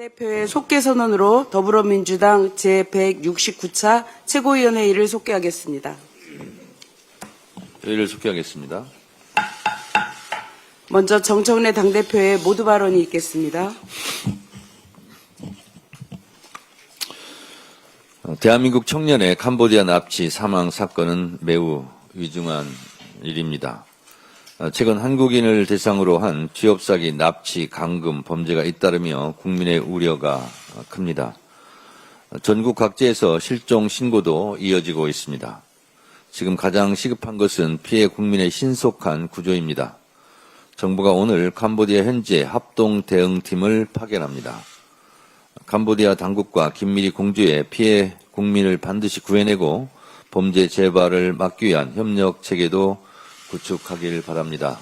대표의 속개 선언으로 더불어민주당 제169차 최고위원회의를 속개하겠습니다. 회의를 속개하겠습니다. 먼저 정청래 당대표의 모두 발언이 있겠습니다. 대한민국 청년의 캄보디아 납치 사망 사건은 매우 위중한 일입니다. 최근 한국인을 대상으로 한 취업사기, 납치, 감금, 범죄가 잇따르며 국민의 우려가 큽니다. 전국 각지에서 실종 신고도 이어지고 있습니다. 지금 가장 시급한 것은 피해 국민의 신속한 구조입니다. 정부가 오늘 캄보디아 현지의 합동 대응팀을 파견합니다. 캄보디아 당국과 긴밀히 공조해 피해 국민을 반드시 구해내고 범죄 재발을 막기 위한 협력 체계도 구축하길 바랍니다.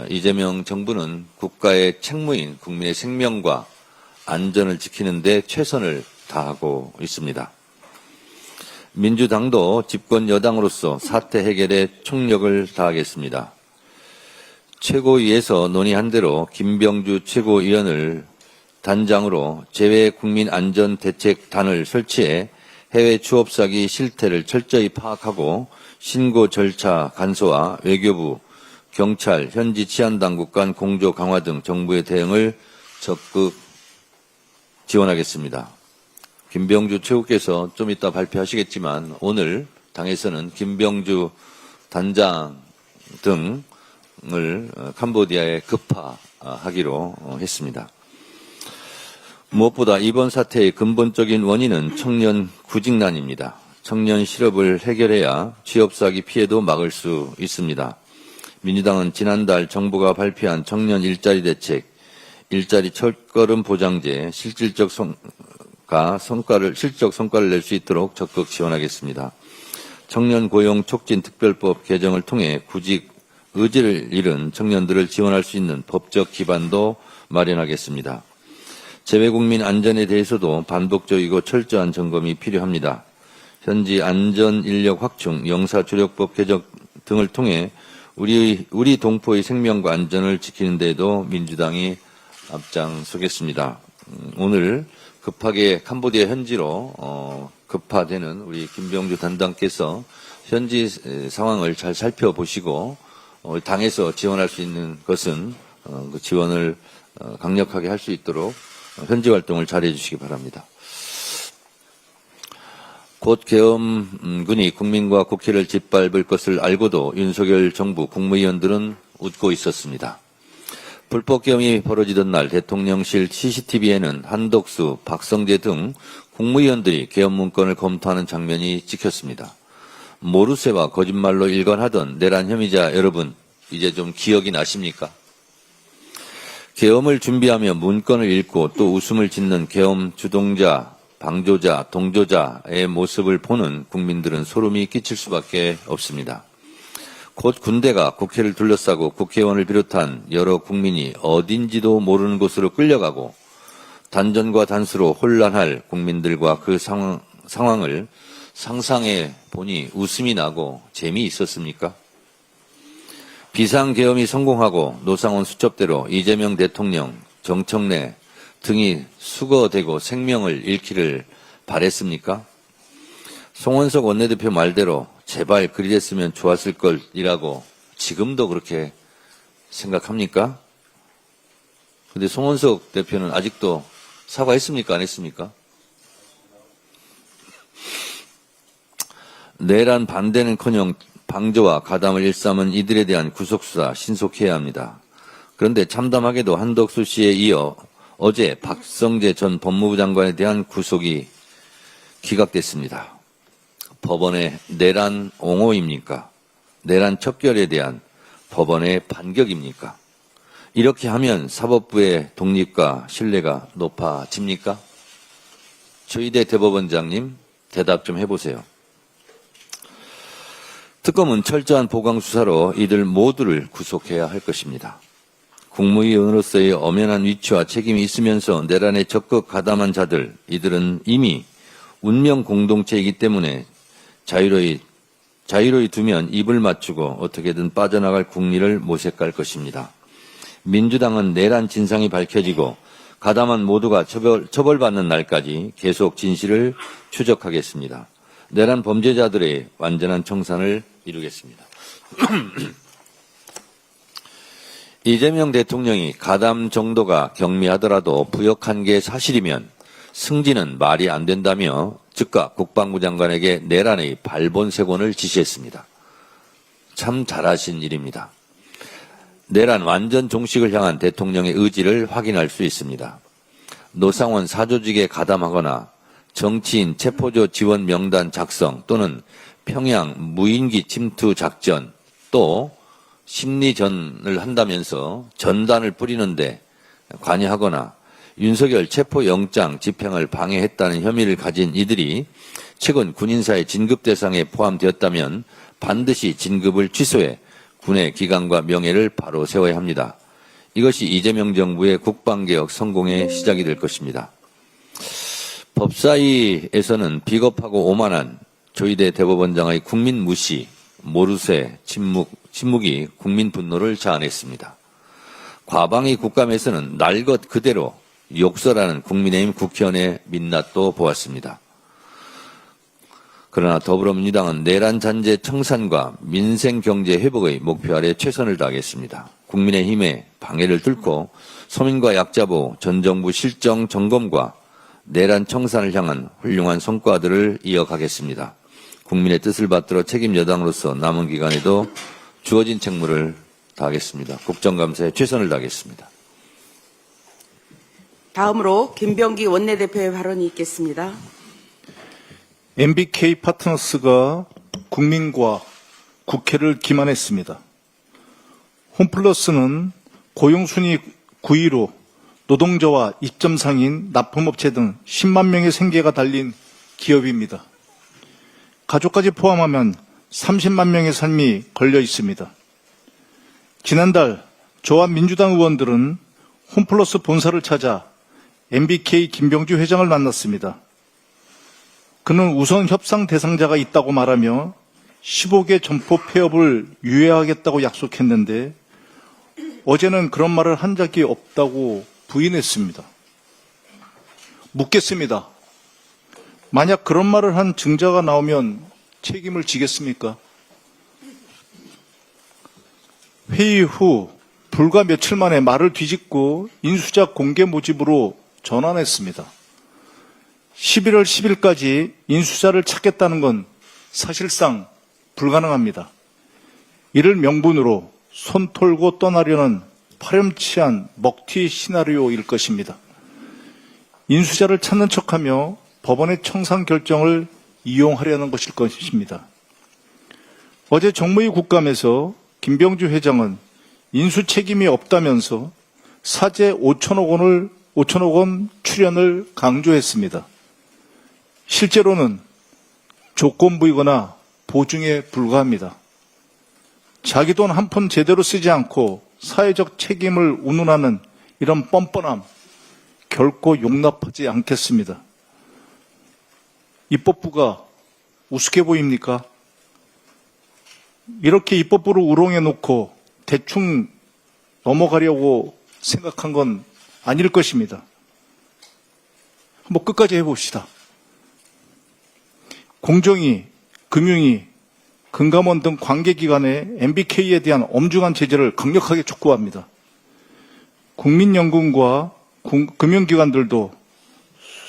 이재명 정부는 국가의 책무인 국민의 생명과 안전을 지키는 데 최선을 다하고 있습니다. 민주당도 집권 여당으로서 사태 해결에 총력을 다하겠습니다. 최고위에서 논의한 대로 김병주 최고위원을 단장으로 재외국민안전대책단을 설치해 해외 취업사기 실태를 철저히 파악하고 신고 절차 간소화, 외교부, 경찰, 현지 치안당국 간 공조 강화 등 정부의 대응을 적극 지원하겠습니다. 김병주 최고께서 좀 이따 발표하시겠지만 오늘 당에서는 김병주 단장 등을 캄보디아에 급파하기로 했습니다. 무엇보다 이번 사태의 근본적인 원인은 청년 구직난입니다. 청년 실업을 해결해야 취업사기 피해도 막을 수 있습니다. 민주당은 지난달 정부가 발표한 청년 일자리 대책, 일자리 첫걸음 보장제, 실질적 성과를 낼 수 있도록 적극 지원하겠습니다. 청년 고용 촉진 특별법 개정을 통해 구직 의지를 잃은 청년들을 지원할 수 있는 법적 기반도 마련하겠습니다. 재외국민 안전에 대해서도 반복적이고 철저한 점검이 필요합니다. 현지 안전 인력 확충, 영사조력법 개정 등을 통해 우리 동포의 생명과 안전을 지키는 데에도 민주당이 앞장서겠습니다. 오늘 급하게 캄보디아 현지로 급파되는 우리 김병주 단장께서 현지 상황을 잘 살펴보시고 당에서 지원할 수 있는 것은 그 지원을 강력하게 할 수 있도록 현지 활동을 잘해 주시기 바랍니다. 곧 계엄군이 국민과 국회를 짓밟을 것을 알고도 윤석열 정부 국무위원들은 웃고 있었습니다. 불법 계엄이 벌어지던 날 대통령실 CCTV에는 한덕수, 박성재 등 국무위원들이 계엄 문건을 검토하는 장면이 찍혔습니다. 모르쇠와 거짓말로 일관하던 내란 혐의자 여러분, 이제 좀 기억이 나십니까? 계엄을 준비하며 문건을 읽고 또 웃음을 짓는 계엄 주동자, 방조자, 동조자의 모습을 보는 국민들은 소름이 끼칠 수밖에 없습니다. 곧 군대가 국회를 둘러싸고 국회의원을 비롯한 여러 국민이 어딘지도 모르는 곳으로 끌려가고 단전과 단수로 혼란할 국민들과 그 상황을 상상해 보니 웃음이 나고 재미있었습니까? 비상계엄이 성공하고 노상원 수첩대로 이재명 대통령, 정청래 등이 수거되고 생명을 잃기를 바랬습니까? 송원석 원내대표 말대로 제발 그리 됐으면 좋았을 걸이라고 지금도 그렇게 생각합니까? 근데 송원석 대표는 아직도 사과했습니까? 안 했습니까? 내란 반대는커녕 방조와 가담을 일삼은 이들에 대한 구속수사 신속해야 합니다. 그런데 참담하게도 한덕수 씨에 이어 어제 박성재 전 법무부 장관에 대한 구속이 기각됐습니다. 법원의 내란 옹호입니까? 내란 척결에 대한 법원의 반격입니까? 이렇게 하면 사법부의 독립과 신뢰가 높아집니까? 조희대 대법원장님 대답 좀 해보세요. 특검은 철저한 보강수사로 이들 모두를 구속해야 할 것입니다. 국무위원으로서의 엄연한 위치와 책임이 있으면서 내란에 적극 가담한 자들, 이들은 이미 운명 공동체이기 때문에 자유로이 두면 입을 맞추고 어떻게든 빠져나갈 국리를 모색할 것입니다. 민주당은 내란 진상이 밝혀지고 가담한 모두가 처벌받는 날까지 계속 진실을 추적하겠습니다. 내란 범죄자들의 완전한 청산을 이루겠습니다. 이재명 대통령이 가담 정도가 경미하더라도 부역한 게 사실이면 승진은 말이 안 된다며 즉각 국방부 장관에게 내란의 발본색원을 지시했습니다. 참 잘하신 일입니다. 내란 완전 종식을 향한 대통령의 의지를 확인할 수 있습니다. 노상원 사조직에 가담하거나 정치인 체포조 지원 명단 작성 또는 평양 무인기 침투 작전 또 심리전을 한다면서 전단을 뿌리는데 관여하거나 윤석열 체포영장 집행을 방해했다는 혐의를 가진 이들이 최근 군인사의 진급 대상에 포함되었다면 반드시 진급을 취소해 군의 기강과 명예를 바로 세워야 합니다. 이것이 이재명 정부의 국방개혁 성공의 시작이 될 것입니다. 법사위에서는 비겁하고 오만한 조희대 대법원장의 국민 무시, 모르쇠, 침묵이 국민 분노를 자아냈습니다. 과방위 국감에서는 날 것 그대로 욕설하는 국민의힘 국회의원의 민낯도 보았습니다. 그러나 더불어민주당은 내란 잔재 청산과 민생 경제 회복의 목표 아래 최선을 다하겠습니다. 국민의힘의 방해를 뚫고 서민과 약자 보호, 전 정부 실정 점검과 내란 청산을 향한 훌륭한 성과들을 이어가겠습니다. 국민의 뜻을 받들어 책임 여당으로서 남은 기간에도 주어진 책무를 다하겠습니다. 국정감사에 최선을 다하겠습니다. 다음으로 김병기 원내대표의 발언이 있겠습니다. MBK 파트너스가 국민과 국회를 기만했습니다. 홈플러스는 고용순위 9위로 노동자와 입점상인 납품업체 등 10만 명의 생계가 달린 기업입니다. 가족까지 포함하면 30만 명의 삶이 걸려 있습니다. 지난달 저와 민주당 의원들은 홈플러스 본사를 찾아 MBK 김병주 회장을 만났습니다. 그는 우선 협상 대상자가 있다고 말하며 15개 점포 폐업을 유예하겠다고 약속했는데 어제는 그런 말을 한 적이 없다고 부인했습니다. 묻겠습니다. 만약 그런 말을 한 증자가 나오면 책임을 지겠습니까? 회의 후 불과 며칠 만에 말을 뒤집고 인수자 공개 모집으로 전환했습니다. 11월 10일까지 인수자를 찾겠다는 건 사실상 불가능합니다. 이를 명분으로 손 털고 떠나려는 파렴치한 먹튀 시나리오일 것입니다. 인수자를 찾는 척하며 법원의 청산 결정을 이용하려는 것일 것입니다. 어제 정무위 국감에서 김병주 회장은 인수 책임이 없다면서 사재 5천억 원 출연을 강조했습니다. 실제로는 조건부이거나 보증에 불과합니다. 자기 돈 한 푼 제대로 쓰지 않고 사회적 책임을 운운하는 이런 뻔뻔함 결코 용납하지 않겠습니다. 입법부가 우습게 보입니까? 이렇게 입법부를 우롱해놓고 대충 넘어가려고 생각한 건 아닐 것입니다. 한번 끝까지 해봅시다. 공정위, 금융위, 금감원 등 관계기관의 MBK에 대한 엄중한 제재를 강력하게 촉구합니다. 국민연금과 금융기관들도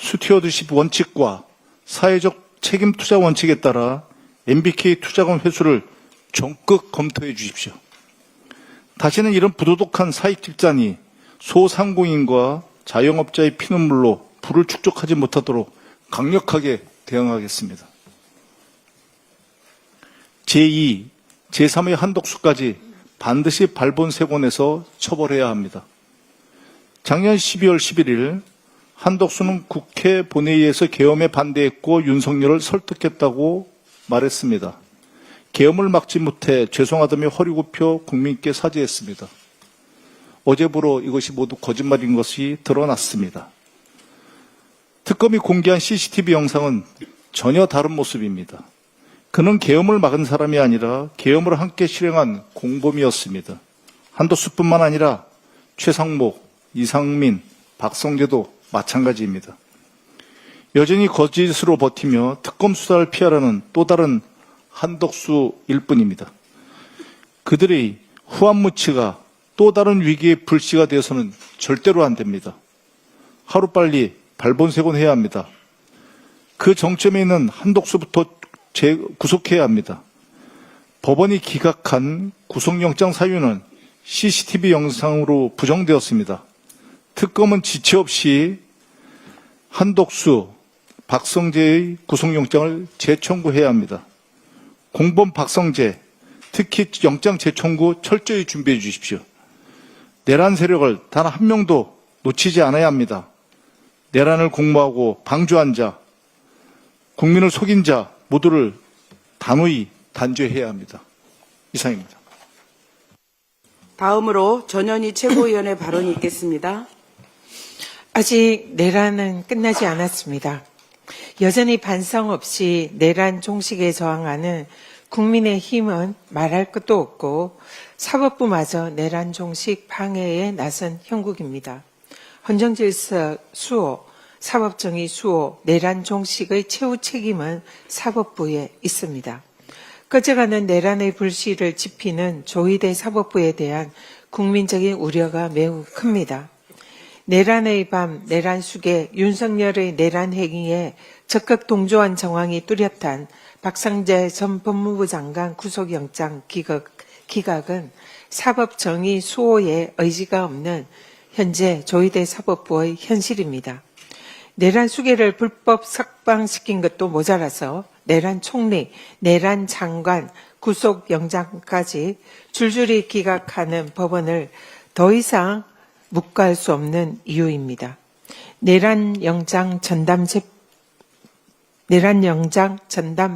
스튜어드십 원칙과 사회적 책임 투자 원칙에 따라 MBK 투자금 회수를 적극 검토해 주십시오. 다시는 이런 부도덕한 사익 집단이 소상공인과 자영업자의 피눈물로 부를 축적하지 못하도록 강력하게 대응하겠습니다. 제2, 제3의 한독수까지 반드시 발본색원에서 처벌해야 합니다. 작년 12월 11일 한독수는 국회 본회의에서 계엄에 반대했고 윤석열을 설득했다고 말했습니다. 계엄을 막지 못해 죄송하다며 허리 굽혀 국민께 사죄했습니다. 어제부로 이것이 모두 거짓말인 것이 드러났습니다. 특검이 공개한 CCTV 영상은 전혀 다른 모습입니다. 그는 계엄을 막은 사람이 아니라 계엄을 함께 실행한 공범이었습니다. 한독수뿐만 아니라 최상목, 이상민, 박성재도 마찬가지입니다. 여전히 거짓으로 버티며 특검 수사를 피하려는 또 다른 한덕수일 뿐입니다. 그들의 후한무치가 또 다른 위기의 불씨가 되어서는 절대로 안 됩니다. 하루빨리 발본색원해야 합니다. 그 정점에 있는 한덕수부터 구속해야 합니다. 법원이 기각한 구속영장 사유는 CCTV 영상으로 부정되었습니다. 특검은 지체 없이 한덕수, 박성재의 구속영장을 재청구해야 합니다. 공범 박성재, 특히 영장 재청구 철저히 준비해 주십시오. 내란 세력을 단 한 명도 놓치지 않아야 합니다. 내란을 공모하고 방조한 자, 국민을 속인 자 모두를 단호히 단죄해야 합니다. 이상입니다. 다음으로 전현희 최고위원의 발언이 있겠습니다. 아직 내란은 끝나지 않았습니다. 여전히 반성 없이 내란 종식에 저항하는 국민의힘은 말할 것도 없고 사법부마저 내란 종식 방해에 나선 형국입니다. 헌정질서 수호, 사법정의 수호, 내란 종식의 최후 책임은 사법부에 있습니다. 꺼져가는 내란의 불씨를 지피는 조희대 사법부에 대한 국민적인 우려가 매우 큽니다. 내란의 밤, 내란 숙에 윤석열의 내란 행위에 적극 동조한 정황이 뚜렷한 박성재 전 법무부 장관 구속영장 기각은 사법정의 수호에 의지가 없는 현재 조희대 사법부의 현실입니다. 내란 수계를 불법 석방시킨 것도 모자라서 내란 총리, 내란 장관, 구속영장까지 줄줄이 기각하는 법원을 더 이상 묵과할 수 없는 이유입니다. 내란 영장 전담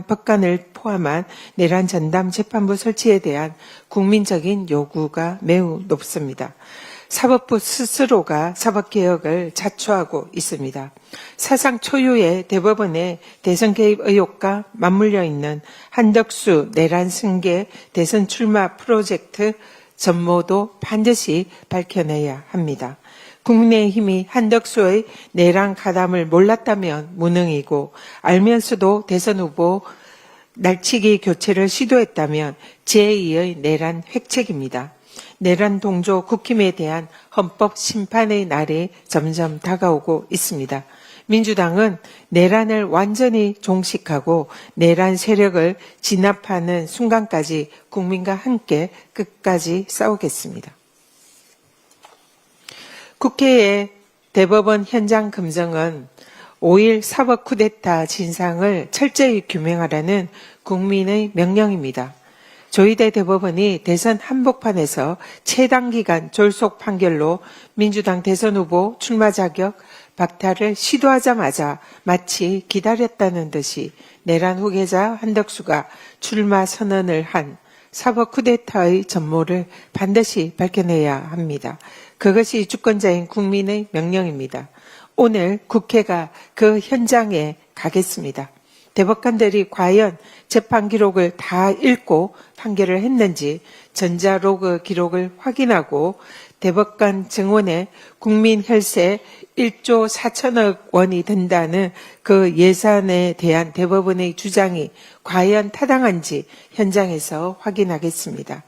법관을 포함한 내란 전담 재판부 설치에 대한 국민적인 요구가 매우 높습니다. 사법부 스스로가 사법개혁을 자초하고 있습니다. 사상 초유의 대법원의 대선 개입 의혹과 맞물려 있는 한덕수 내란 승계 대선 출마 프로젝트 전모도 반드시 밝혀내야 합니다. 국민의힘이 한덕수의 내란 가담을 몰랐다면 무능이고 알면서도 대선 후보 날치기 교체를 시도했다면 제2의 내란 획책입니다. 내란 동조 국힘에 대한 헌법 심판의 날이 점점 다가오고 있습니다. 민주당은 내란을 완전히 종식하고 내란 세력을 진압하는 순간까지 국민과 함께 끝까지 싸우겠습니다. 국회의 대법원 현장 금정은 5.1 사법 쿠데타 진상을 철저히 규명하라는 국민의 명령입니다. 조희대 대법원이 대선 한복판에서 최단기간 졸속 판결로 민주당 대선 후보 출마 자격 박탈을 시도하자마자 마치 기다렸다는 듯이 내란 후계자 한덕수가 출마 선언을 한 사법 쿠데타의 전모를 반드시 밝혀내야 합니다. 그것이 주권자인 국민의 명령입니다. 오늘 국회가 그 현장에 가겠습니다. 대법관들이 과연 재판 기록을 다 읽고 판결을 했는지 전자로그 기록을 확인하고 대법관 증언에 국민 혈세 1조 4천억 원이 된다는 그 예산에 대한 대법원의 주장이 과연 타당한지 현장에서 확인하겠습니다.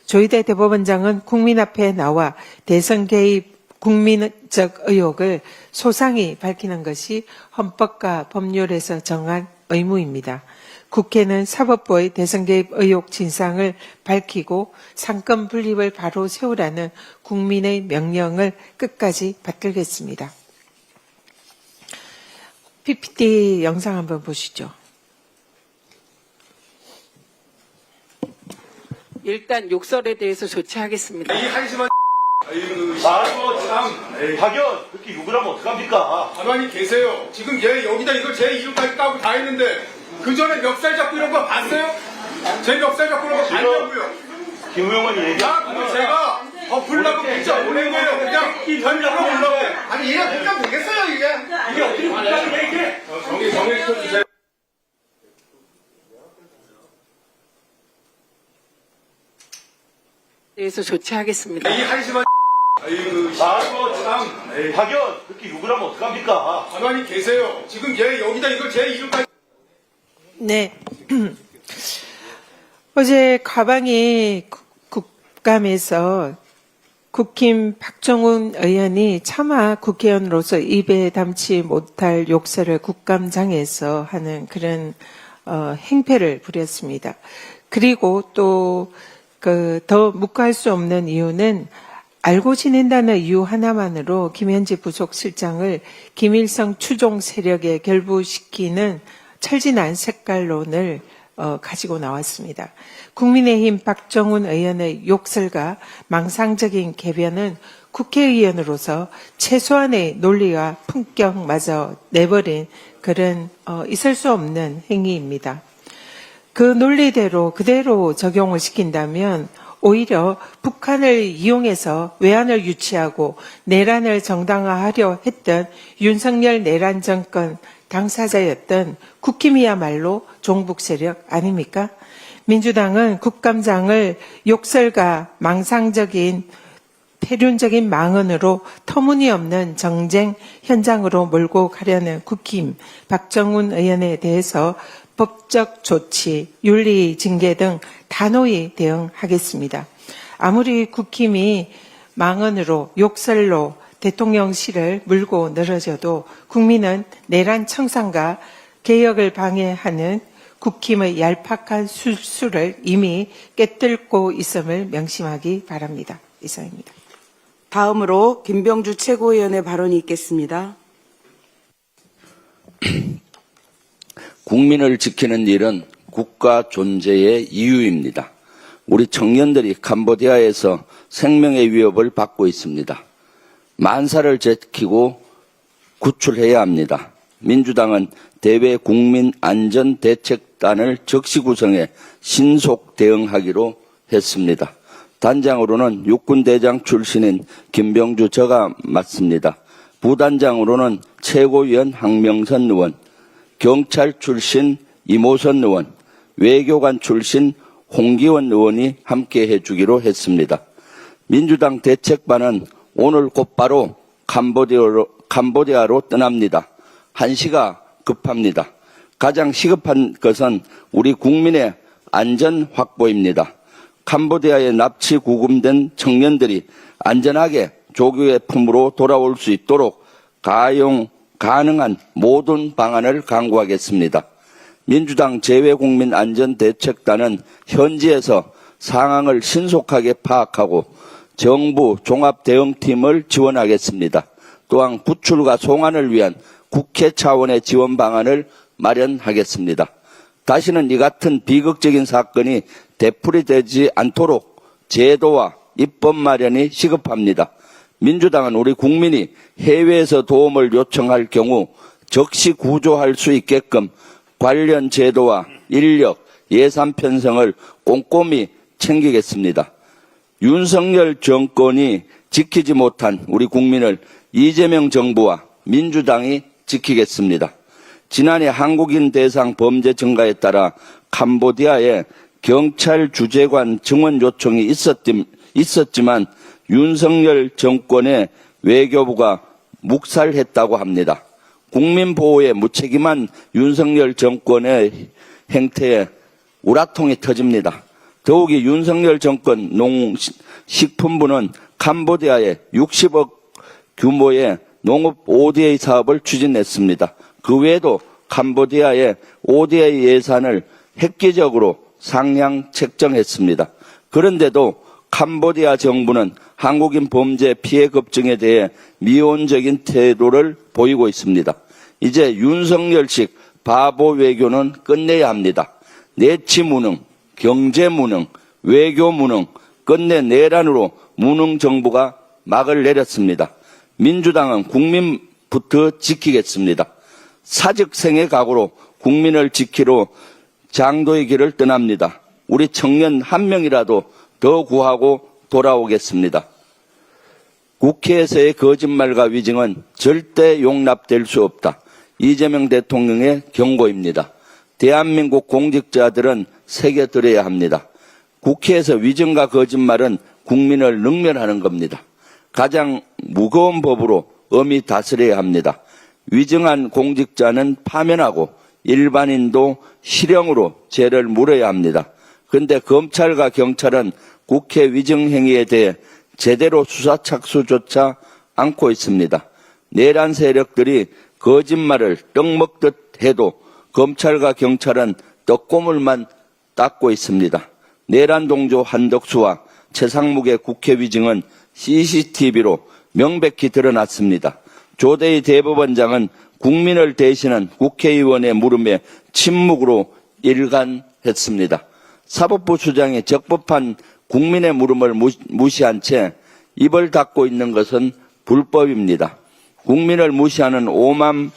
조희대 대법원장은 국민 앞에 나와 대선 개입 국민적 의혹을 소상히 밝히는 것이 헌법과 법률에서 정한 의무입니다. 국회는 사법부의 대선 개입 의혹 진상을 밝히고 상권 분립을 바로 세우라는 국민의 명령을 끝까지 받들겠습니다. PPT 영상 한번 보시죠. 일단 욕설에 대해서 조치하겠습니다. 이 한심한 아이고 참 박연 그렇게 욕을 하면 어떡합니까? 가만히 계세요. 지금 얘 여기다 이걸 제 이름까지 까고 다 했는데 그 전에 멱살 잡고 이런 거 봤어요? 제 멱살 잡고 이런 거 봤냐고요? 김 의원이 얘기한 그거 제가 불나고 문자 보낸 거예요. 그냥 전화로 올라고. 아니 얘가 그냥 되겠어요 이게? 이게 어떻게 불가능해 이게? 정리시켜주세요. 대해서 조치하겠습니다. 이 한심한 아이고, 참. 박연, 그렇게 욕을 하면 어떡합니까? 가만히 계세요. 지금 얘 여기다 이거 제 이름까지. 네. 어제 가방이 국감에서 국힘 박정훈 의원이 차마 국회의원으로서 입에 담지 못할 욕설을 국감장에서 하는 그런 행패를 부렸습니다. 그리고 또 더 묵과할 수 없는 이유는 알고 지낸다는 이유 하나만으로 김현지 부속실장을 김일성 추종 세력에 결부시키는 철진한 색깔론을 가지고 나왔습니다. 국민의힘 박정훈 의원의 욕설과 망상적인 궤변은 국회의원으로서 최소한의 논리와 품격마저 내버린 그런 있을 수 없는 행위입니다. 그 논리대로 그대로 적용을 시킨다면 오히려 북한을 이용해서 외환을 유치하고 내란을 정당화하려 했던 윤석열 내란 정권 당사자였던 국힘이야말로 종북 세력 아닙니까? 민주당은 국감장을 욕설과 망상적인 폐륜적인 망언으로 터무니없는 정쟁 현장으로 몰고 가려는 국힘 박정훈 의원에 대해서 법적 조치, 윤리 징계 등 단호히 대응하겠습니다. 아무리 국힘이 망언으로 욕설로 대통령실을 물고 늘어져도 국민은 내란 청산과 개혁을 방해하는 국힘의 얄팍한 술수를 이미 깨뚫고 있음을 명심하기 바랍니다. 이상입니다. 다음으로 김병주 최고위원의 발언이 있겠습니다. 국민을 지키는 일은 국가 존재의 이유입니다. 우리 청년들이 캄보디아에서 생명의 위협을 받고 있습니다. 만사를 지키고 구출해야 합니다. 민주당은 대외 국민안전대책단을 적시 구성해 신속 대응하기로 했습니다. 단장으로는 육군대장 출신인 김병주 저가 맡습니다. 부단장으로는 최고위원 황명선 의원, 경찰 출신 이모선 의원, 외교관 출신 홍기원 의원이 함께 해주기로 했습니다. 민주당 대책반은 오늘 곧바로 캄보디아로 떠납니다. 한시가 급합니다. 가장 시급한 것은 우리 국민의 안전 확보입니다. 캄보디아에 납치 구금된 청년들이 안전하게 조국의 품으로 돌아올 수 있도록 가능한 모든 방안을 강구하겠습니다. 민주당 재외국민안전대책단은 현지에서 상황을 신속하게 파악하고 정부 종합대응팀을 지원하겠습니다. 또한 구출과 송환을 위한 국회 차원의 지원 방안을 마련하겠습니다. 다시는 이 같은 비극적인 사건이 되풀이되지 않도록 제도와 입법 마련이 시급합니다. 민주당은 우리 국민이 해외에서 도움을 요청할 경우 적시 구조할 수 있게끔 관련 제도와 인력, 예산 편성을 꼼꼼히 챙기겠습니다. 윤석열 정권이 지키지 못한 우리 국민을 이재명 정부와 민주당이 지키겠습니다. 지난해 한국인 대상 범죄 증가에 따라 캄보디아에 경찰 주재관 증원 요청이 있었지만 윤석열 정권의 외교부가 묵살했다고 합니다. 국민 보호에 무책임한 윤석열 정권의 행태에 우라통이 터집니다. 더욱이 윤석열 정권 농식품부는 캄보디아에 60억 규모의 농업 ODA 사업을 추진했습니다. 그 외에도 캄보디아의 ODA 예산을 획기적으로 상향 책정했습니다. 그런데도 캄보디아 정부는 한국인 범죄 피해 급증에 대해 미온적인 태도를 보이고 있습니다. 이제 윤석열식 바보 외교는 끝내야 합니다. 내치 무능, 경제 무능, 외교 무능, 끝내 내란으로 무능 정부가 막을 내렸습니다. 민주당은 국민부터 지키겠습니다. 사직생의 각오로 국민을 지키러 장도의 길을 떠납니다. 우리 청년 한 명이라도 더 구하고 돌아오겠습니다. 국회에서의 거짓말과 위증은 절대 용납될 수 없다. 이재명 대통령의 경고입니다. 대한민국 공직자들은 새겨들어야 합니다. 국회에서 위증과 거짓말은 국민을 능멸하는 겁니다. 가장 무거운 법으로 엄히 다스려야 합니다. 위증한 공직자는 파면하고 일반인도 실형으로 죄를 물어야 합니다. 그런데 검찰과 경찰은 국회 위증 행위에 대해 제대로 수사 착수조차 않고 있습니다. 내란 세력들이 거짓말을 떡먹듯 해도 검찰과 경찰은 떡고물만 닦고 있습니다. 내란 동조 한덕수와 최상목의 국회 위증은 CCTV로 명백히 드러났습니다. 조대희 대법원장은 국민을 대신한 국회의원의 물음에 침묵으로 일관했습니다. 사법부 수장이 적법한 국민의 물음을 무시한 채 입을 닫고 있는 것은 불법입니다. 국민을 무시하는 오만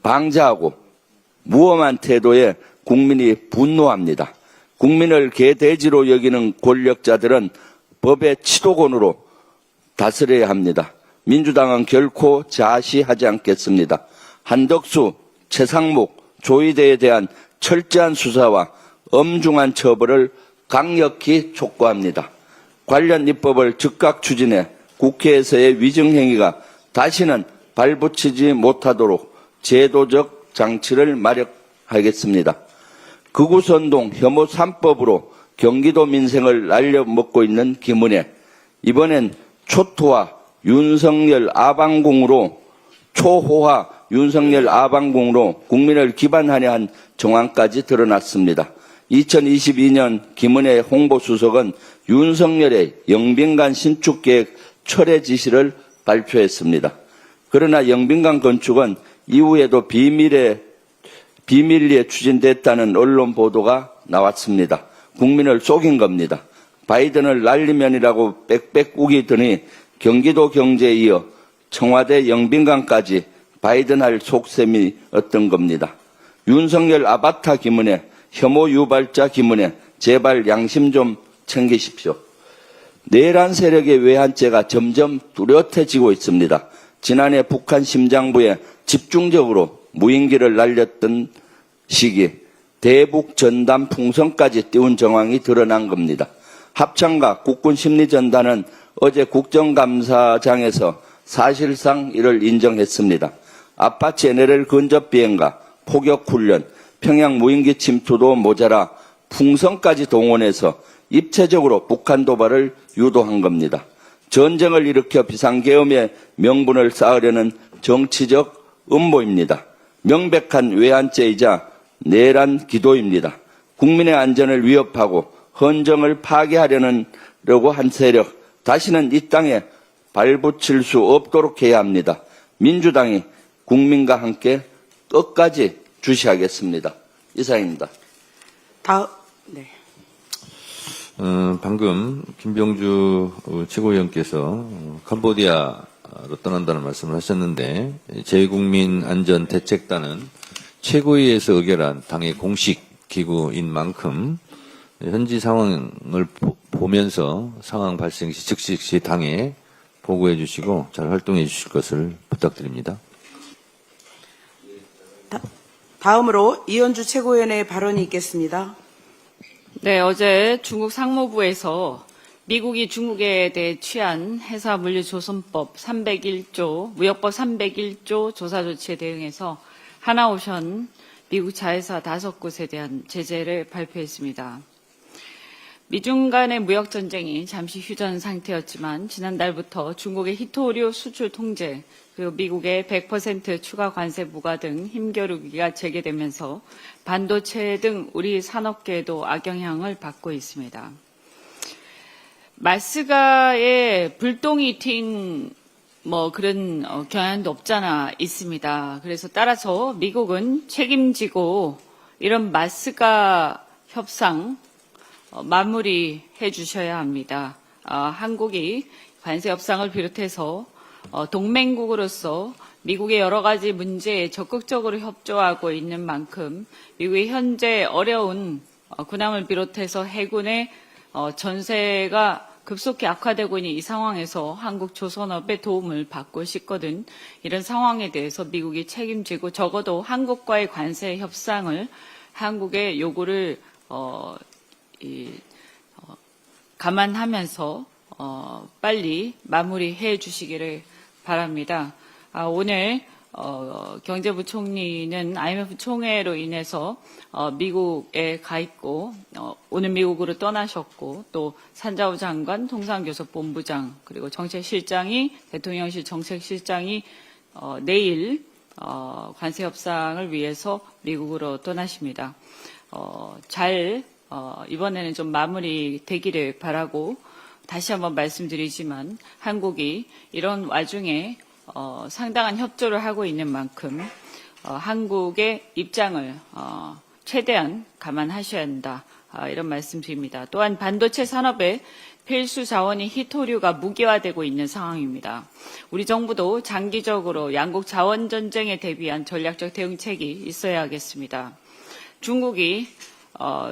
방자하고 무엄한 태도에 국민이 분노합니다. 국민을 개돼지로 여기는 권력자들은 법의 치도권으로 다스려야 합니다. 민주당은 결코 자시하지 않겠습니다. 한덕수, 최상목, 조희대에 대한 철저한 수사와 엄중한 처벌을 강력히 촉구합니다. 관련 입법을 즉각 추진해 국회에서의 위증행위가 다시는 발붙이지 못하도록 제도적 장치를 마련하겠습니다. 극우선동 혐오 3법으로 경기도 민생을 날려먹고 있는 김은혜, 이번엔 초호화 윤석열 아방궁으로 국민을 기반하려 한 정황까지 드러났습니다. 2022년 김은혜 홍보수석은 윤석열의 영빈관 신축계획 철회 지시를 발표했습니다. 그러나 영빈관 건축은 이후에도 비밀리에 추진됐다는 언론 보도가 나왔습니다. 국민을 속인 겁니다. 바이든을 날리면이라고 빽빽 우기더니 경기도 경제에 이어 청와대 영빈관까지 바이든할 속셈이 어떤 겁니다. 윤석열 아바타 김은혜, 혐오 유발자 김은혜, 제발 양심 좀 챙기십시오. 내란 세력의 외환죄가 점점 뚜렷해지고 있습니다. 지난해 북한 심장부에 집중적으로 무인기를 날렸던 시기 대북 전단 풍선까지 띄운 정황이 드러난 겁니다. 합참과 국군심리전단은 어제 국정감사장에서 사실상 이를 인정했습니다. 아파치 NLL 근접 비행과 포격훈련, 평양 무인기 침투도 모자라 풍선까지 동원해서 입체적으로 북한 도발을 유도한 겁니다. 전쟁을 일으켜 비상계엄의 명분을 쌓으려는 정치적 음모입니다. 명백한 외환죄이자 내란 기도입니다. 국민의 안전을 위협하고 헌정을 파괴하려고 한 세력, 다시는 이 땅에 발붙일 수 없도록 해야 합니다. 민주당이 국민과 함께 끝까지 주시하겠습니다. 이상입니다. 네. 방금 김병주 최고위원께서 캄보디아로 떠난다는 말씀을 하셨는데 제2국민안전대책단은 최고위에서 의결한 당의 공식 기구인 만큼 현지 상황을 보면서 상황 발생 시 즉시 당에 보고해 주시고 잘 활동해 주실 것을 부탁드립니다. 다음으로 이현주 최고위원의 발언이 있겠습니다. 네, 어제 중국 상무부에서 미국이 중국에 대해 취한 해사물류조선법 301조, 무역법 301조 조사 조치에 대응해서 하나오션 미국 자회사 5곳에 대한 제재를 발표했습니다. 미중 간의 무역 전쟁이 잠시 휴전 상태였지만 지난달부터 중국의 히토류 수출 통제 그리고 미국의 100% 추가 관세 부과 등 힘겨루기가 재개되면서 반도체 등 우리 산업계에도 악영향을 받고 있습니다. 마스가의 불똥이 튄 그런 경향도 없잖아 있습니다. 그래서 따라서 미국은 책임지고 이런 마스가 협상 마무리해 주셔야 합니다. 한국이 관세 협상을 비롯해서 동맹국으로서 미국의 여러 가지 문제에 적극적으로 협조하고 있는 만큼 미국의 현재 어려운 군함을 비롯해서 해군의 전세가 급속히 악화되고 있는 이 상황에서 한국 조선업의 도움을 받고 싶거든 이런 상황에 대해서 미국이 책임지고 적어도 한국과의 관세 협상을 한국의 요구를 감안하면서 빨리 마무리해 주시기를 바랍니다. 오늘 경제부총리는 IMF 총회로 인해서 미국에 가 있고 오늘 미국으로 떠나셨고 또 산자우 장관, 통상교섭본부장 그리고 정책실장이 대통령실 정책실장이 내일 관세 협상을 위해서 미국으로 떠나십니다. 이번에는 좀 마무리되기를 바라고 다시 한번 말씀드리지만 한국이 이런 와중에 상당한 협조를 하고 있는 만큼 한국의 입장을 최대한 감안하셔야 한다. 이런 말씀드립니다. 또한 반도체 산업의 필수 자원인 히토류가 무기화되고 있는 상황입니다. 우리 정부도 장기적으로 양국 자원 전쟁에 대비한 전략적 대응책이 있어야 하겠습니다. 중국이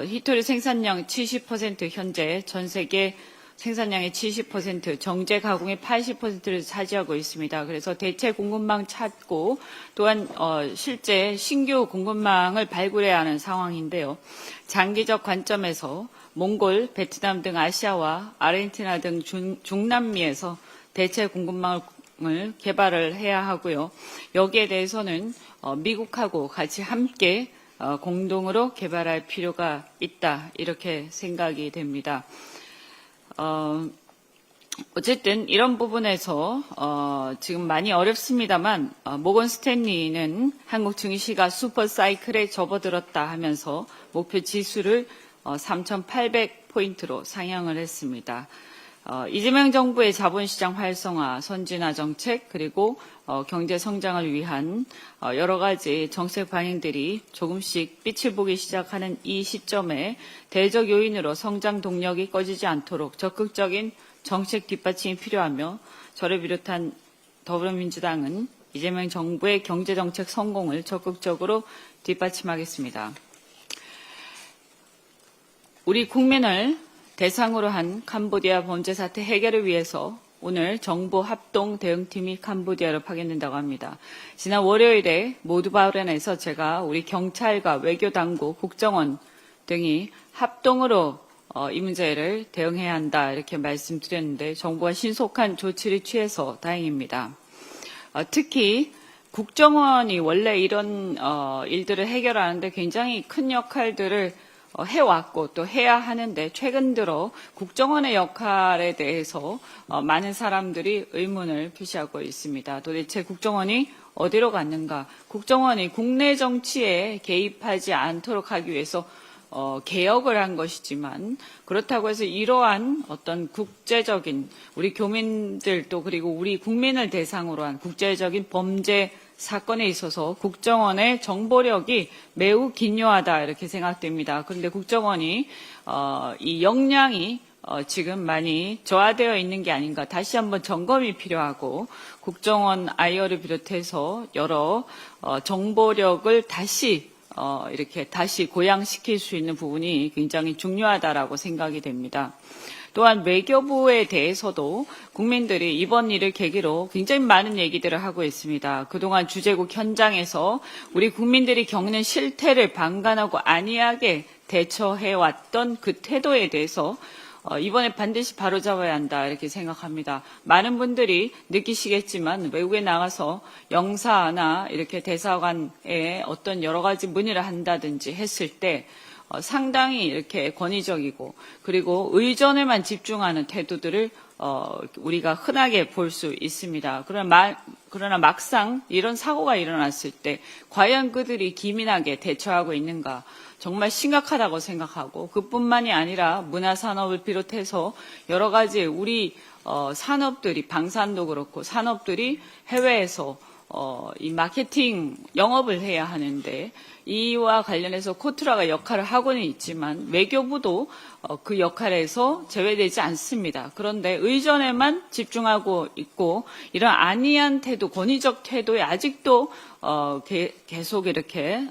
히토류 생산량 70% 현재 전 세계 생산량의 70%, 정제 가공의 80%를 차지하고 있습니다. 그래서 대체 공급망 찾고 또한 실제 신규 공급망을 발굴해야 하는 상황인데요. 장기적 관점에서 몽골, 베트남 등 아시아와 아르헨티나 등 중남미에서 대체 공급망을 개발을 해야 하고요. 여기에 대해서는 미국하고 같이 함께 공동으로 개발할 필요가 있다. 이렇게 생각이 됩니다. 어쨌든 이런 부분에서 지금 많이 어렵습니다만 모건 스탠리는 한국 증시가 슈퍼사이클에 접어들었다 하면서 목표 지수를 3,800포인트로 상향을 했습니다. 이재명 정부의 자본시장 활성화, 선진화 정책 그리고 경제 성장을 위한 여러 가지 정책 방향들이 조금씩 빛을 보기 시작하는 이 시점에 대적 요인으로 성장 동력이 꺼지지 않도록 적극적인 정책 뒷받침이 필요하며 저를 비롯한 더불어민주당은 이재명 정부의 경제정책 성공을 적극적으로 뒷받침하겠습니다. 우리 국민을 대상으로 한 캄보디아 범죄 사태 해결을 위해서 오늘 정부 합동 대응팀이 캄보디아로 파견된다고 합니다. 지난 월요일에 모두바흐렌에서 제가 우리 경찰과 외교당국, 국정원 등이 합동으로 이 문제를 대응해야 한다 이렇게 말씀드렸는데 정부가 신속한 조치를 취해서 다행입니다. 특히 국정원이 원래 이런 일들을 해결하는데 굉장히 큰 역할들을 해왔고 또 해야 하는데 최근 들어 국정원의 역할에 대해서 많은 사람들이 의문을 표시하고 있습니다. 도대체 국정원이 어디로 갔는가? 국정원이 국내 정치에 개입하지 않도록 하기 위해서 개혁을 한 것이지만 그렇다고 해서 이러한 어떤 국제적인 우리 교민들도 그리고 우리 국민을 대상으로 한 국제적인 범죄 사건에 있어서 국정원의 정보력이 매우 기묘하다 이렇게 생각됩니다. 그런데 국정원이 이 역량이 지금 많이 저하되어 있는 게 아닌가 다시 한번 점검이 필요하고 국정원 IR을 비롯해서 여러 정보력을 이렇게 다시 고양시킬 수 있는 부분이 굉장히 중요하다라고 생각이 됩니다. 또한 외교부에 대해서도 국민들이 이번 일을 계기로 굉장히 많은 얘기들을 하고 있습니다. 그동안 주재국 현장에서 우리 국민들이 겪는 실태를 방관하고 안이하게 대처해왔던 그 태도에 대해서 이번에 반드시 바로잡아야 한다 이렇게 생각합니다. 많은 분들이 느끼시겠지만 외국에 나가서 영사나 이렇게 대사관에 어떤 여러 가지 문의를 한다든지 했을 때 상당히 이렇게 권위적이고 그리고 의전에만 집중하는 태도들을 우리가 흔하게 볼 수 있습니다. 그러나 막상 이런 사고가 일어났을 때 과연 그들이 기민하게 대처하고 있는가 정말 심각하다고 생각하고 그뿐만이 아니라 문화산업을 비롯해서 여러 가지 우리 산업들이 방산도 그렇고 산업들이 해외에서 이 마케팅 영업을 해야 하는데 이와 관련해서 코트라가 역할을 하고는 있지만 외교부도 그 역할에서 제외되지 않습니다. 그런데 의전에만 집중하고 있고 이런 안이한 태도, 권위적 태도에 아직도 계속 이렇게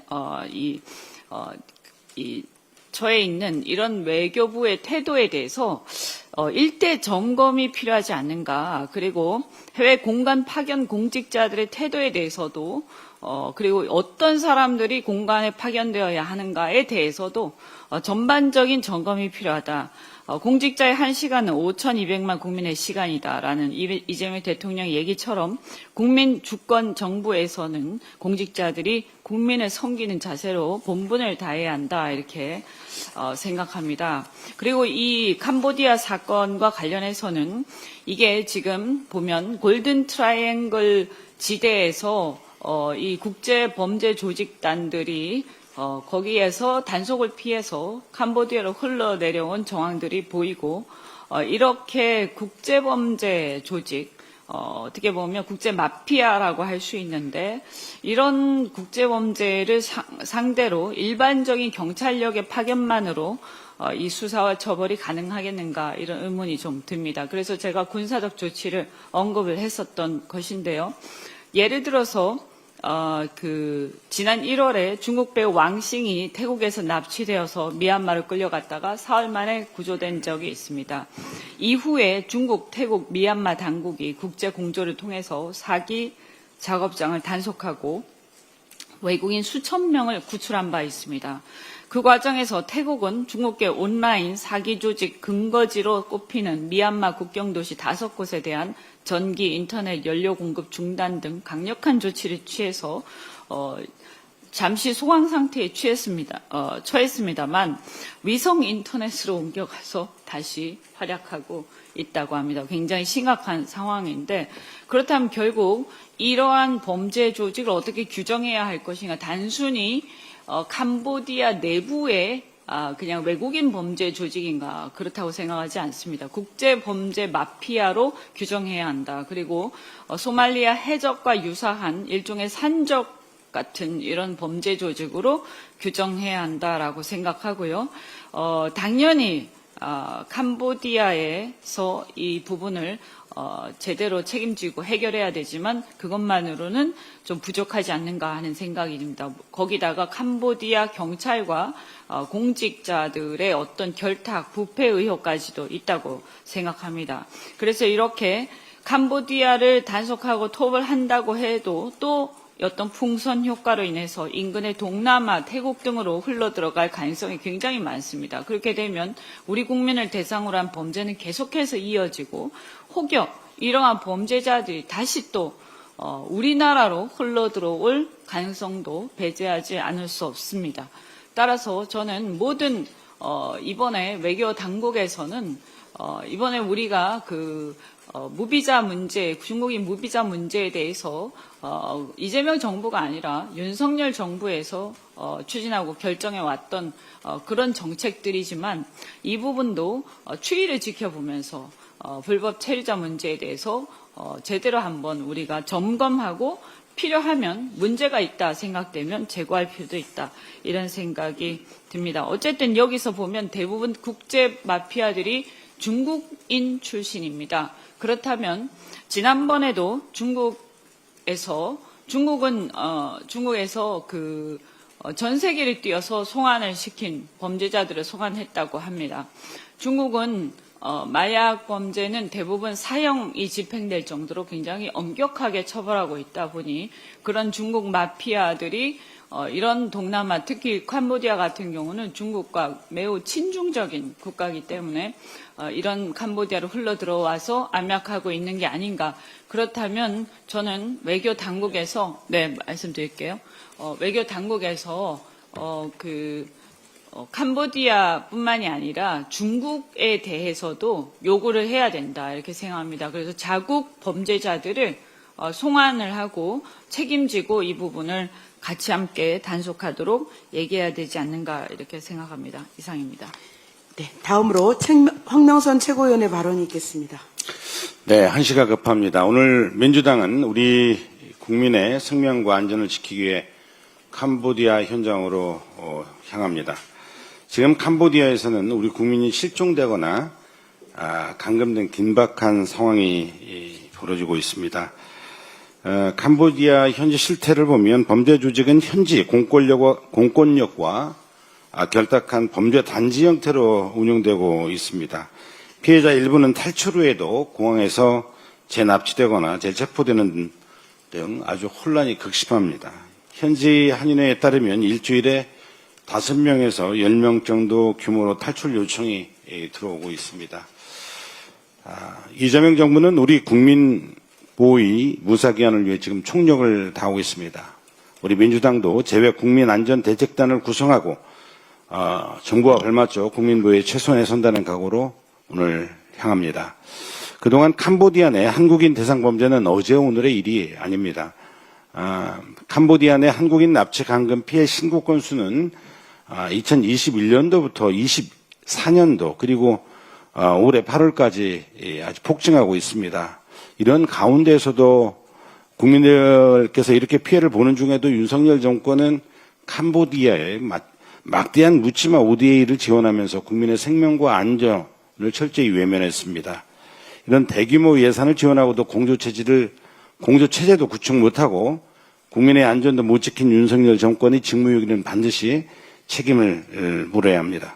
처해 있는 이런 외교부의 태도에 대해서 일대 점검이 필요하지 않는가. 그리고 해외 공간 파견 공직자들의 태도에 대해서도 그리고 어떤 사람들이 공간에 파견되어야 하는가에 대해서도 전반적인 점검이 필요하다. 공직자의 1시간은 5,200만 국민의 시간이다라는 이재명 대통령 얘기처럼 국민 주권 정부에서는 공직자들이 국민을 섬기는 자세로 본분을 다해야 한다 이렇게 생각합니다. 그리고 이 캄보디아 사건과 관련해서는 이게 지금 보면 골든 트라이앵글 지대에서 이 국제 범죄 조직단들이 거기에서 단속을 피해서 캄보디아로 흘러내려온 정황들이 보이고 이렇게 국제범죄 조직 어떻게 보면 국제 마피아라고 할 수 있는데 이런 국제범죄를 상대로 일반적인 경찰력의 파견만으로 이 수사와 처벌이 가능하겠는가 이런 의문이 좀 듭니다. 그래서 제가 군사적 조치를 언급을 했었던 것인데요. 예를 들어서 지난 1월에 중국 배우 왕싱이 태국에서 납치되어서 미얀마를 끌려갔다가 사흘 만에 구조된 적이 있습니다. 이후에 중국, 태국, 미얀마 당국이 국제 공조를 통해서 사기 작업장을 단속하고 외국인 수천 명을 구출한 바 있습니다. 그 과정에서 태국은 중국계 온라인 사기 조직 근거지로 꼽히는 미얀마 국경도시 5곳에 대한 전기, 인터넷, 연료 공급 중단 등 강력한 조치를 취해서 잠시 소강 상태에 처했습니다만 위성 인터넷으로 옮겨가서 다시 활약하고 있다고 합니다. 굉장히 심각한 상황인데 그렇다면 결국 이러한 범죄 조직을 어떻게 규정해야 할 것인가 단순히 캄보디아 내부의 그냥 외국인 범죄 조직인가 그렇다고 생각하지 않습니다. 국제 범죄 마피아로 규정해야 한다. 그리고 소말리아 해적과 유사한 일종의 산적 같은 이런 범죄 조직으로 규정해야 한다라고 생각하고요. 당연히 캄보디아에서 이 부분을 제대로 책임지고 해결해야 되지만 그것만으로는 좀 부족하지 않는가 하는 생각이 듭니다. 거기다가 캄보디아 경찰과 공직자들의 어떤 결탁, 부패 의혹까지도 있다고 생각합니다. 그래서 이렇게 캄보디아를 단속하고 토벌한다고 해도 또 어떤 풍선 효과로 인해서 인근의 동남아, 태국 등으로 흘러들어갈 가능성이 굉장히 많습니다. 그렇게 되면 우리 국민을 대상으로 한 범죄는 계속해서 이어지고 혹여 이러한 범죄자들이 다시 또 우리나라로 흘러들어올 가능성도 배제하지 않을 수 없습니다. 따라서 저는 모든 이번에 외교 당국에서는 이번에 우리가 무비자 문제, 중국인 무비자 문제에 대해서 이재명 정부가 아니라 윤석열 정부에서 추진하고 결정해 왔던 그런 정책들이지만 이 부분도 추이를 지켜보면서 불법 체류자 문제에 대해서 제대로 한번 우리가 점검하고 필요하면 문제가 있다 생각되면 제거할 필요도 있다 이런 생각이 듭니다. 어쨌든 여기서 보면 대부분 국제 마피아들이 중국인 출신입니다. 그렇다면 지난번에도 중국에서 전 세계를 뛰어서 송환을 시킨 범죄자들을 송환했다고 합니다. 중국은 마약 범죄는 대부분 사형이 집행될 정도로 굉장히 엄격하게 처벌하고 있다 보니 그런 중국 마피아들이 이런 동남아 특히 캄보디아 같은 경우는 중국과 매우 친중적인 국가이기 때문에 이런 캄보디아로 흘러들어와서 압력하고 있는 게 아닌가. 그렇다면 저는 외교 당국에서 말씀드릴게요. 외교 당국에서 캄보디아뿐만이 아니라 중국에 대해서도 요구를 해야 된다 이렇게 생각합니다. 그래서 자국 범죄자들을 송환을 하고 책임지고 이 부분을 같이 함께 단속하도록 얘기해야 되지 않는가 이렇게 생각합니다. 이상입니다. 네, 다음으로 황명선 최고위원의 발언이 있겠습니다. 네, 한시가 급합니다. 오늘 민주당은 우리 국민의 생명과 안전을 지키기 위해 캄보디아 현장으로 향합니다. 지금 캄보디아에서는 우리 국민이 실종되거나 감금된 긴박한 상황이 벌어지고 있습니다. 캄보디아 현지 실태를 보면 범죄 조직은 현지 공권력과 결탁한 범죄 단지 형태로 운영되고 있습니다. 피해자 일부는 탈출 후에도 공항에서 재납치되거나 재체포되는 등 아주 혼란이 극심합니다. 현지 한인회에 따르면 일주일에 5명에서 10명 정도 규모로 탈출 요청이 들어오고 있습니다. 이재명 정부는 우리 국민 보위 무사기한을 위해 지금 총력을 다하고 있습니다. 우리 민주당도 제외 국민안전대책단을 구성하고 정부와 발맞춰 국민보위에 최선에 선다는 각오로 오늘 향합니다. 그동안 캄보디아 내 한국인 대상 범죄는 어제 오늘의 일이 아닙니다. 캄보디아 내 한국인 납치 강금 피해 신고 건수는 2021년도부터 24년도 그리고 올해 8월까지 아주 폭증하고 있습니다. 이런 가운데에서도 국민들께서 이렇게 피해를 보는 중에도 윤석열 정권은 캄보디아에 막대한 묻지마 ODA를 지원하면서 국민의 생명과 안전을 철저히 외면했습니다. 이런 대규모 예산을 지원하고도 공조체제도 구축 못하고 국민의 안전도 못 지킨 윤석열 정권의 직무유기는 반드시 책임을 물어야 합니다.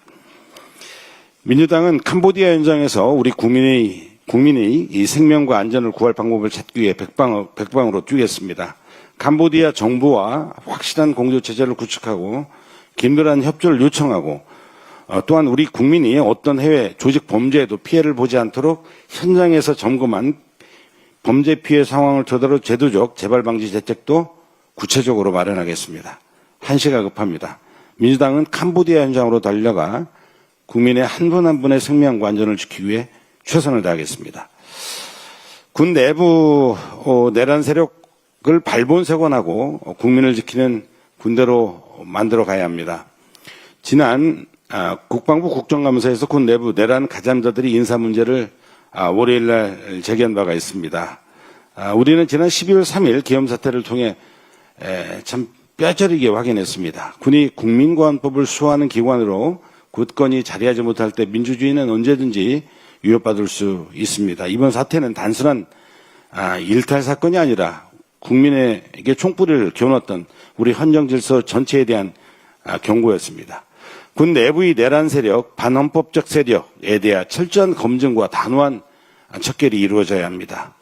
민주당은 캄보디아 현장에서 우리 국민이 이 생명과 안전을 구할 방법을 찾기 위해 백방으로 뛰겠습니다. 캄보디아 정부와 확실한 공조체제를 구축하고 긴밀한 협조를 요청하고 또한 우리 국민이 어떤 해외 조직 범죄에도 피해를 보지 않도록 현장에서 점검한 범죄 피해 상황을 토대로 제도적 재발 방지 대책도 구체적으로 마련하겠습니다. 한시가 급합니다. 민주당은 캄보디아 현장으로 달려가 국민의 한 분 한 분의 생명과 안전을 지키기 위해 최선을 다하겠습니다. 군 내부 내란 세력을 발본색원하고 국민을 지키는 군대로 만들어 가야 합니다. 지난 국방부 국정감사에서 군 내부 내란 가담자들이 인사 문제를 월요일 날 제기한 바가 있습니다. 우리는 지난 12월 3일 기염사태를 통해 참 뼈저리게 확인했습니다. 군이 국민보안법을 수호하는 기관으로 굳건히 자리하지 못할 때 민주주의는 언제든지 위협받을 수 있습니다. 이번 사태는 단순한 일탈 사건이 아니라 국민에게 총불을 겨눴던 우리 헌정 질서 전체에 대한 경고였습니다. 군 내부의 내란 세력, 반헌법적 세력에 대한 철저한 검증과 단호한 척결이 이루어져야 합니다.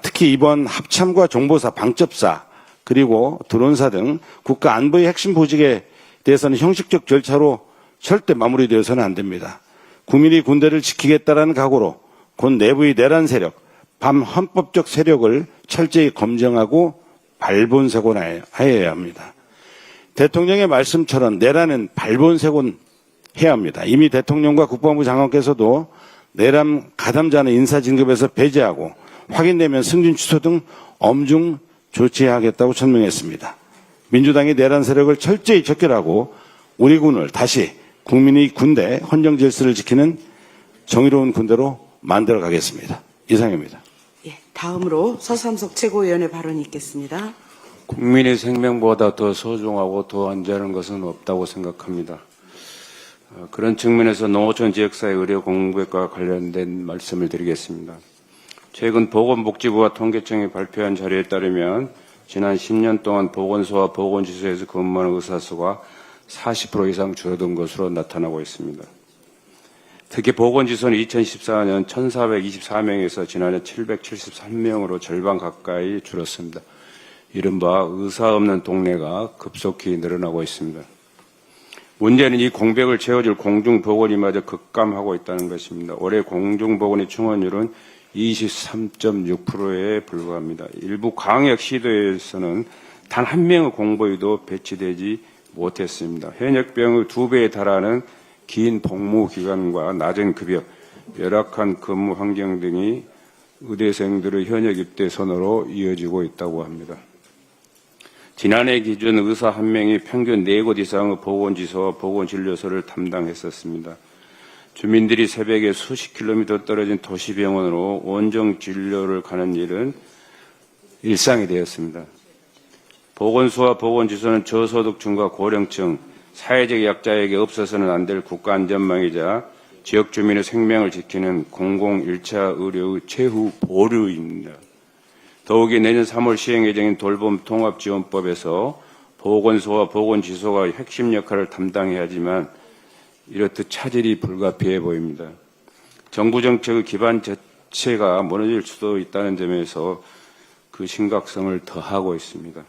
특히 이번 합참과 정보사, 방첩사, 그리고 드론사 등 국가 안보의 핵심 보직에 대해서는 형식적 절차로 절대 마무리되어서는 안 됩니다. 국민이 군대를 지키겠다라는 각오로 군 내부의 내란 세력, 반헌법적 세력을 철저히 검증하고 발본색원해야 합니다. 대통령의 말씀처럼 내란은 발본색원해야 합니다. 이미 대통령과 국방부 장관께서도 내란 가담자는 인사 진급에서 배제하고 확인되면 승진 취소 등 엄중 조치하겠다고 천명했습니다. 민주당이 내란 세력을 철저히 척결하고 우리 군을 다시 국민의 군대, 헌정 질서를 지키는 정의로운 군대로 만들어 가겠습니다. 이상입니다. 예, 다음으로 서삼석 최고위원의 발언이 있겠습니다. 국민의 생명보다 더 소중하고 더 안전한 것은 없다고 생각합니다. 그런 측면에서 농어촌 지역사회 의료 공백과 관련된 말씀을 드리겠습니다. 최근 보건복지부와 통계청이 발표한 자료에 따르면 지난 10년 동안 보건소와 보건지소에서 근무하는 의사 수가 40% 이상 줄어든 것으로 나타나고 있습니다. 특히 보건지소는 2014년 1,424명에서 지난해 773명으로 절반 가까이 줄었습니다. 이른바 의사 없는 동네가 급속히 늘어나고 있습니다. 문제는 이 공백을 채워줄 공중보건이마저 급감하고 있다는 것입니다. 올해 공중보건의 충원율은 23.6%에 불과합니다. 일부 광역 시도에서는 단 한 명의 공보위도 배치되지 못했습니다. 현역병의 2배에 달하는 긴 복무 기간과 낮은 급여, 열악한 근무 환경 등이 의대생들의 현역 입대 선으로 이어지고 있다고 합니다. 지난해 기준 의사 1명이 평균 4곳 이상의 보건지소와 보건진료소를 담당했었습니다. 주민들이 새벽에 수십 킬로미터 떨어진 도시병원으로 원정 진료를 가는 일은 일상이 되었습니다. 보건소와 보건지소는 저소득층과 고령층, 사회적 약자에게 없어서는 안 될 국가안전망이자 지역 주민의 생명을 지키는 공공 1차 의료의 최후 보루입니다. 더욱이 내년 3월 시행 예정인 돌봄 통합지원법에서 보건소와 보건지소가 핵심 역할을 담당해야 하지만 이렇듯 차질이 불가피해 보입니다. 정부 정책의 기반 자체가 무너질 수도 있다는 점에서 그 심각성을 더하고 있습니다.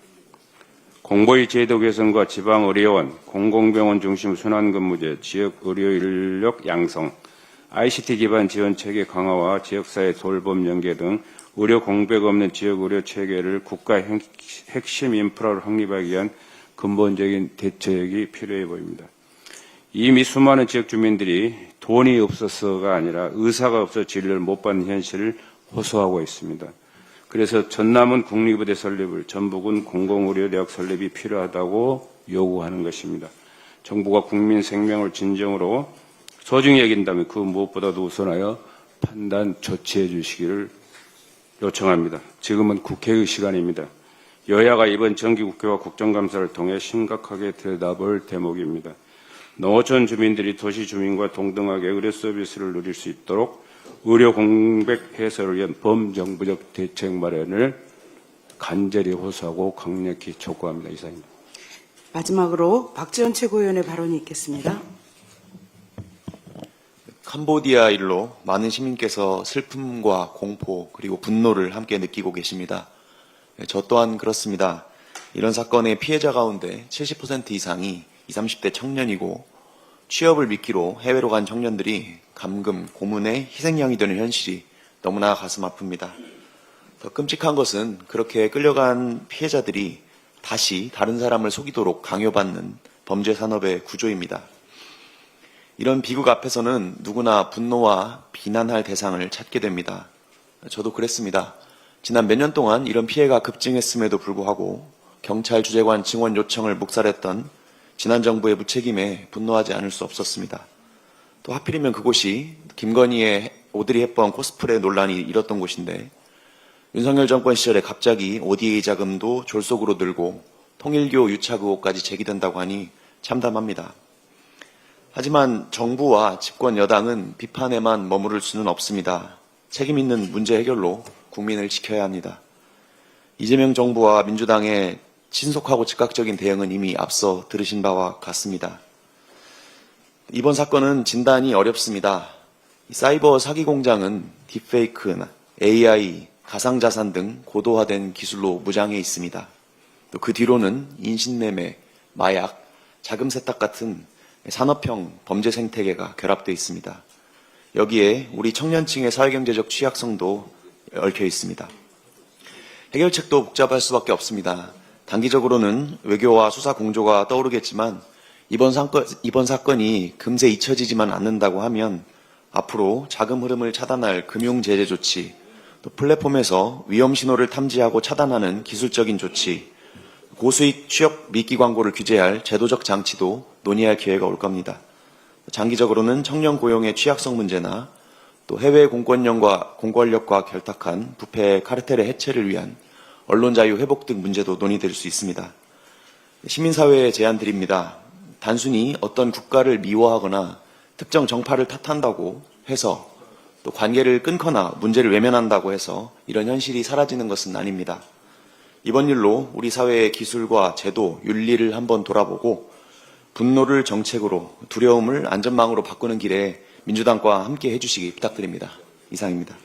공보의 제도 개선과 지방의료원, 공공병원 중심 순환근무제, 지역의료 인력 양성, ICT 기반 지원 체계 강화와 지역사회 돌봄 연계 등 의료 공백 없는 지역의료 체계를 국가 핵심 인프라로 확립하기 위한 근본적인 대책이 필요해 보입니다. 이미 수많은 지역 주민들이 돈이 없어서가 아니라 의사가 없어 진료를 못 받는 현실을 호소하고 있습니다. 그래서 전남은 국립의대 설립을, 전북은 공공의료대학 설립이 필요하다고 요구하는 것입니다. 정부가 국민 생명을 진정으로 소중히 여긴다면 그 무엇보다도 우선하여 판단 조치해 주시기를 요청합니다. 지금은 국회의 시간입니다. 여야가 이번 정기국회와 국정감사를 통해 심각하게 들여다볼 대목입니다. 농어촌 주민들이 도시 주민과 동등하게 의료 서비스를 누릴 수 있도록 의료 공백 해소를 위한 범정부적 대책 마련을 간절히 호소하고 강력히 촉구합니다. 이상입니다. 마지막으로 박지원 최고위원의 발언이 있겠습니다. 캄보디아 일로 많은 시민께서 슬픔과 공포 그리고 분노를 함께 느끼고 계십니다. 저 또한 그렇습니다. 이런 사건의 피해자 가운데 70% 이상이 20, 30대 청년이고 취업을 미끼로 해외로 간 청년들이 감금, 고문의 희생양이 되는 현실이 너무나 가슴 아픕니다. 더 끔찍한 것은 그렇게 끌려간 피해자들이 다시 다른 사람을 속이도록 강요받는 범죄 산업의 구조입니다. 이런 비극 앞에서는 누구나 분노와 비난할 대상을 찾게 됩니다. 저도 그랬습니다. 지난 몇 년 동안 이런 피해가 급증했음에도 불구하고 경찰 주재관 증원 요청을 묵살했던 지난 정부의 무책임에 분노하지 않을 수 없었습니다. 또 하필이면 그곳이 김건희의 오드리 헵번 코스프레 논란이 일었던 곳인데 윤석열 정권 시절에 갑자기 ODA 자금도 졸속으로 늘고 통일교 유착 의혹까지 제기된다고 하니 참담합니다. 하지만 정부와 집권 여당은 비판에만 머무를 수는 없습니다. 책임 있는 문제 해결로 국민을 지켜야 합니다. 이재명 정부와 민주당의 신속하고 즉각적인 대응은 이미 앞서 들으신 바와 같습니다. 이번 사건은 진단이 어렵습니다. 사이버 사기 공장은 딥페이크, AI, 가상자산 등 고도화된 기술로 무장해 있습니다. 또 그 뒤로는 인신매매, 마약, 자금 세탁 같은 산업형 범죄 생태계가 결합되어 있습니다. 여기에 우리 청년층의 사회경제적 취약성도 얽혀 있습니다. 해결책도 복잡할 수밖에 없습니다. 단기적으로는 외교와 수사 공조가 떠오르겠지만 이번 사건이 금세 잊혀지지만 않는다고 하면 앞으로 자금 흐름을 차단할 금융 제재 조치, 또 플랫폼에서 위험 신호를 탐지하고 차단하는 기술적인 조치, 고수익 취업 미끼 광고를 규제할 제도적 장치도 논의할 기회가 올 겁니다. 장기적으로는 청년 고용의 취약성 문제나 또 해외 공권력과 결탁한 부패 카르텔의 해체를 위한 언론 자유 회복 등 문제도 논의될 수 있습니다. 시민사회에 제안 드립니다. 단순히 어떤 국가를 미워하거나 특정 정파를 탓한다고 해서 또 관계를 끊거나 문제를 외면한다고 해서 이런 현실이 사라지는 것은 아닙니다. 이번 일로 우리 사회의 기술과 제도, 윤리를 한번 돌아보고 분노를 정책으로, 두려움을 안전망으로 바꾸는 길에 민주당과 함께 해주시기 부탁드립니다. 이상입니다.